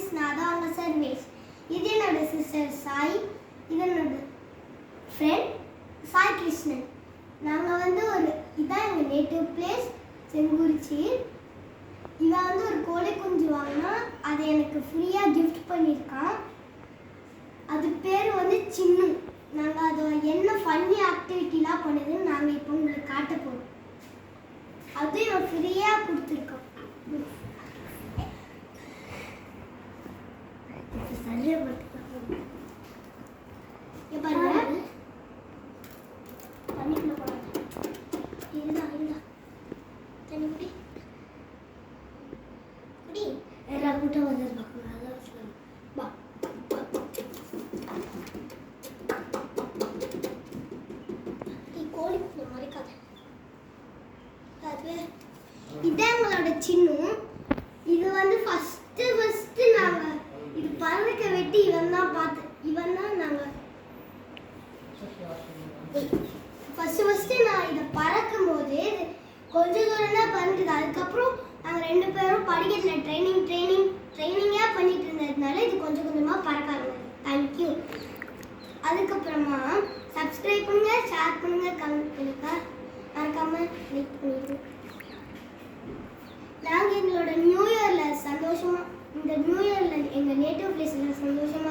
Friends, நான் தான் உங்கள் சர்வேஷ். இது என்னோட சிஸ்டர் சாய், இது என்னோட ஃப்ரெண்ட் சாய் கிருஷ்ணன். நாங்கள் வந்து இதான் எங்கள் நேட்டிவ் பிளேஸ் செங்குறிச்சி. இவன் வந்து ஒரு கோழி குஞ்சு வாங்கினா அதை எனக்கு ஃப்ரீயாக கிஃப்ட் பண்ணியிருக்கான். அது பேர் வந்து சின்னு. நாங்கள் அதை என்ன ஃபன்னி ஆக்டிவிட்டிலாம் பண்ணுதுன்னு நாங்கள் இப்போ உங்களுக்கு காட்ட போகிறோம். அது இவன் ஃப்ரீயாக கொடுத்துருக்கோம். சரியாக பார்த்துக்கலாம். பாருங்க, தண்ணிக்குள்ள போடாது. இதுதான் தண்ணி குடி குடி. வேற கூட்டம் வந்து பார்க்கணும். அதான் சொல்லணும். பா கோழி மறைக்காத. அது இதான் எங்களோட சின்னும். இது வந்து ஃபஸ்ட்டு நாங்கள் இது பறக்க வெட்டி இவன் தான் நாங்கள் ஃபஸ்ட்டு நான் இதை பறக்கும் போது கொஞ்சம் தூரம் தான் பறந்துது. அதுக்கப்புறம் நாங்கள் 2 பேரும் படிக்கட்டில் ட்ரைனிங்காக பண்ணிட்டு இருந்ததுனால இது கொஞ்சம் கொஞ்சமாக பறக்க ஆரம்பிச்சு. தேங்க்யூ. அதுக்கப்புறமா சப்ஸ்கிரைப் பண்ணுங்க, ஷேர் பண்ணுங்க, கமெண்ட் பண்ணுங்க, மறக்காம லைக் பண்ணிடுங்க. நாங்கள் எங்களோட நியூ இயரில் சந்தோஷமாக, இந்த நியூ இயரில் எங்கள் நேட்டிவ் பிளேஸில் சந்தோஷமாக